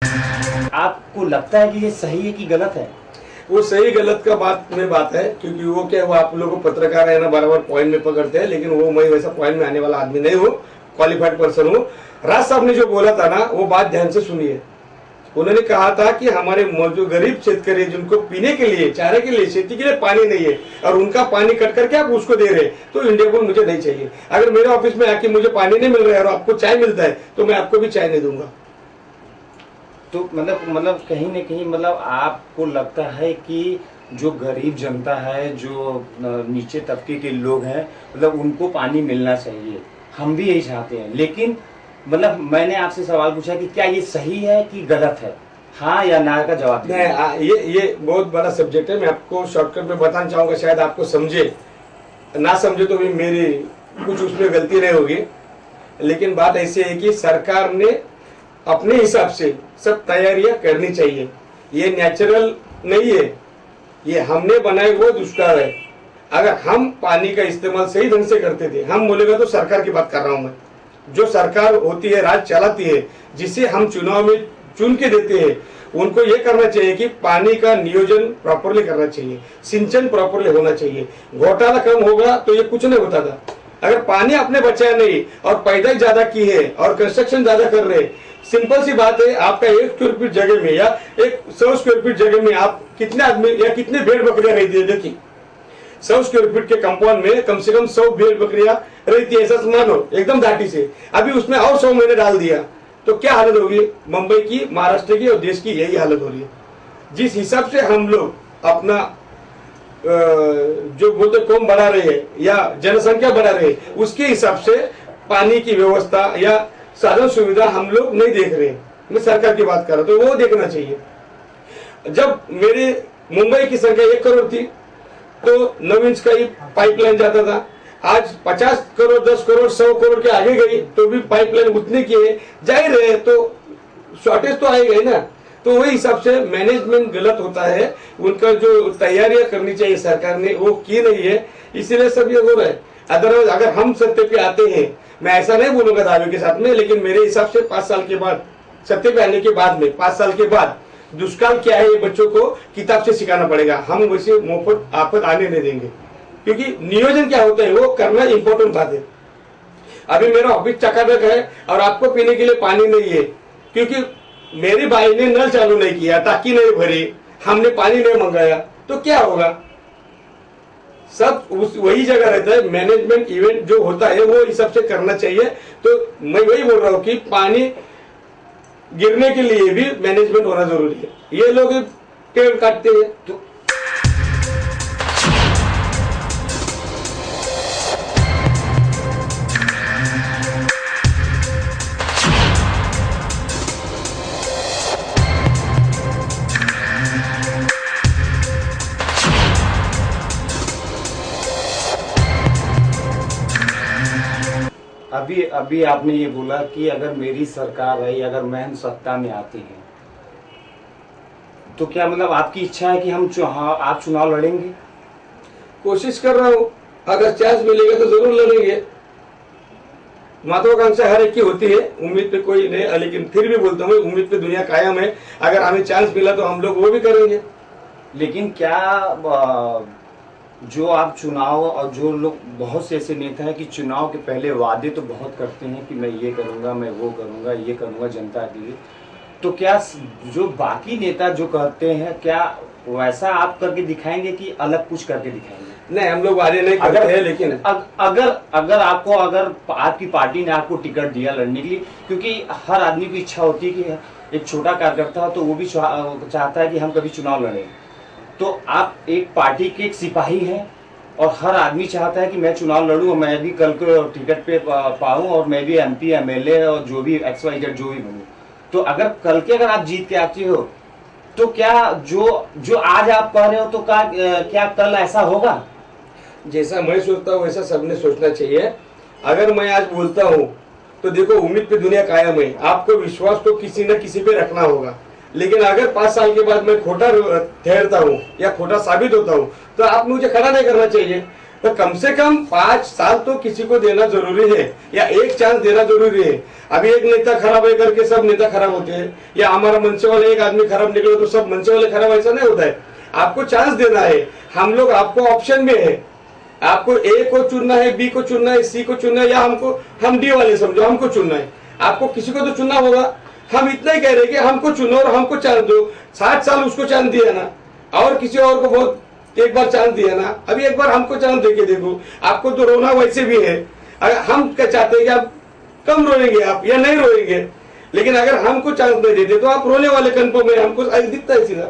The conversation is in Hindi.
आपको लगता है कि ये सही है कि गलत है? वो सही गलत का बात है, क्योंकि वो क्या, वो आप लोगों को पत्रकार है ना, बराबर पॉइंट में पकड़ते हैं, लेकिन वो मैं वैसा पॉइंट में आने वाला आदमी नहीं हूँ, क्वालिफाइड पर्सन हूँ। राज साहब ने जो बोला था ना, वो बात ध्यान से सुनिए। उन्होंने कहा था कि हमारे जो गरीब शेतकरी, जिनको पीने के लिए, चारे के लिए, खेती के लिए पानी नहीं है, और उनका पानी कट करके आप उसको दे रहे हैं, तो इंडिया को मुझे नहीं चाहिए। अगर मेरे ऑफिस में आके मुझे पानी नहीं मिल रहा है और आपको चाय मिलता है, तो मैं आपको भी चाय नहीं दूंगा। तो मतलब कहीं न कहीं मतलब आपको लगता है कि जो गरीब जनता है, जो नीचे तबके के लोग हैं, मतलब उनको पानी मिलना चाहिए। हम भी यही चाहते हैं, लेकिन मतलब मैंने आपसे सवाल पूछा कि क्या ये सही है कि गलत है? हाँ या ना का जवाब दीजिए। ये बहुत बड़ा सब्जेक्ट है। मैं आपको शॉर्टकट में बताना चाहूंगा, शायद आपको समझे, ना समझे तो भी मेरी कुछ उसमें गलती नहीं होगी। लेकिन बात ऐसी है कि सरकार ने अपने हिसाब से सब तैयारियां करनी चाहिए। ये नेचुरल नहीं है, ये हमने बनाए हुए दुष्काल है। अगर हम पानी का इस्तेमाल सही ढंग से करते थे, हम बोलेगा तो सरकार की बात कर रहा हूं मैं, जो सरकार होती है, राज चलाती है, जिसे हम चुनाव में चुन के देते हैं, उनको ये करना चाहिए कि पानी का नियोजन प्रॉपरली करना चाहिए, सिंचन प्रॉपरली होना चाहिए। घोटाला कम होगा तो ये कुछ नहीं होता था। अगर पानी आपने बचाया नहीं और पैदाइश ज्यादा की है और कंस्ट्रक्शन ज्यादा कर रहे हैं, सिंपल सी बात है, आपका 1 स्क्वायर फीट जगह में या 100 स्क्वायर फीट जगह में आप कितने आदमी या कितने भेड़ बकरियां रहती है? देखिए, 100 स्क्वायर फीट के कंपाउंड में कम से कम 100 भेड़ बकरियां रहती है, ऐसा मानो एकदम धाटी से। अभी उसमें और 100 मैंने डाल दिया तो क्या हालत होगी? मुंबई की, महाराष्ट्र की और देश की यही हालत हो रही है। जिस हिसाब से हम लोग अपना जो बोलते कौम बढ़ा रहे हैं या जनसंख्या बढ़ा रहे हैं, उसके हिसाब से पानी की व्यवस्था या साधन सुविधा हम लोग नहीं देख रहे। मैं सरकार की बात कर रहा हूं, तो वो देखना चाहिए। जब मेरे मुंबई की संख्या 1 करोड़ थी तो 9 इंच का ही पाइपलाइन जाता था। आज 50 करोड़, 10 करोड़, 100 करोड़ के आगे गई तो भी पाइपलाइन उतने की है। जाहिर है तो शॉर्टेज तो आएगा ही ना। तो वही हिसाब से मैनेजमेंट गलत होता है। उनका जो तैयारियां करनी चाहिए सरकार ने, वो की नहीं है, इसीलिए सब ये हो रहा है। अदरवाइज अगर हम सत्ते पे आते हैं, मैं ऐसा नहीं बोलूंगा दावे के साथ में, लेकिन मेरे हिसाब से 5 साल के बाद, सत्ते पे आने के बाद में 5 साल के बाद दुष्काल क्या है ये बच्चों को किताब से सिखाना पड़ेगा। हम वैसे मुफ्त आफत आने नहीं देंगे, क्योंकि नियोजन क्या होता है वो करना इंपॉर्टेंट बात है। अभी मेरा ऑफिस चकाचक है और आपको पीने के लिए पानी नहीं है, क्योंकि मेरी भाई ने नल चालू नहीं किया, टाकी नहीं भरी, हमने पानी नहीं मंगाया, तो क्या होगा? सब वही जगह रहता है। मैनेजमेंट इवेंट जो होता है वो इस सब से करना चाहिए। तो मैं वही बोल रहा हूँ कि पानी गिरने के लिए भी मैनेजमेंट होना जरूरी है। ये लोग पेड़ काटते हैं तो अभी आपने ये बोला कि अगर मेरी सरकार रही, अगर मैं सत्ता में आते हैं, तो क्या मतलब आपकी इच्छा है कि आप चुनाव लड़ेंगे? कोशिश कर रहा हूँ, अगर चांस मिलेगा तो जरूर लड़ेंगे। महत्वाकांक्षा हर एक की होती है, उम्मीद पे कोई नहीं, लेकिन फिर भी बोलता हूँ उम्मीद पे दुनिया कायम है। अगर हमें चांस मिला तो हम लोग वो भी करेंगे। लेकिन क्या जो आप चुनाव, और जो लोग, बहुत से ऐसे नेता हैं कि चुनाव के पहले वादे तो बहुत करते हैं कि मैं ये करूंगा, मैं वो करूंगा, ये करूंगा जनता के लिए, तो क्या जो बाकी नेता जो कहते हैं, क्या वैसा आप करके दिखाएंगे कि अलग कुछ करके दिखाएंगे? नहीं, हम लोग वादे नहीं करते हैं, लेकिन अगर आपकी पार्टी ने आपको टिकट दिया लड़ने के लिए, क्योंकि हर आदमी की इच्छा होती है कि एक छोटा कार्यकर्ता हो तो वो भी चाहता है कि हम कभी चुनाव लड़ें। तो आप एक पार्टी के एक सिपाही हैं और हर आदमी चाहता है कि मैं चुनाव लड़ूं, मैं भी कल को टिकट पे पाऊं और मैं भी MP MLA और जो भी XYZ जो भी बनूं। तो अगर आप जीत के आते हो, तो क्या जो आज आप कह रहे हो, तो क्या कल ऐसा होगा? जैसा मैं सोचता हूँ वैसा सबने सोचना चाहिए। अगर मैं आज बोलता हूँ तो देखो, उम्मीद पे दुनिया कायम है। आपको विश्वास तो किसी न किसी पे रखना होगा। लेकिन अगर 5 साल के बाद मैं खोटा ठहरता हूँ या खोटा साबित होता हूँ, तो आप मुझे खड़ा नहीं करना चाहिए। तो कम से कम 5 साल तो किसी को देना जरूरी है, या एक चांस देना जरूरी है। अभी एक नेता खराब है करके सब नेता खराब होते हैं, या हमारा मंच वाले एक आदमी खराब निकले तो सब मंच वाले खराब, ऐसा नहीं होता है। आपको चांस देना है। हम लोग आपको ऑप्शन में है, आपको ए को चुनना है, बी को चुनना है, सी को चुनना है, या हम डी वाले समझो, हमको चुनना है। आपको किसी को तो चुनना होगा। हम इतना ही कह रहे हैं कि हमको चुनो और हमको चांस दो। 60 साल उसको चांस दिया ना, और किसी और को बहुत एक बार चांस दिया ना, अभी एक बार हमको चांस देके देखो। आपको तो रोना वैसे भी है। अगर हम क्या चाहते हैं कि आप कम रोएंगे आप या नहीं रोएंगे, लेकिन अगर हमको चांस नहीं देते तो आप रोने वाले कन्फर्म है, हमको दिखता है सीधा।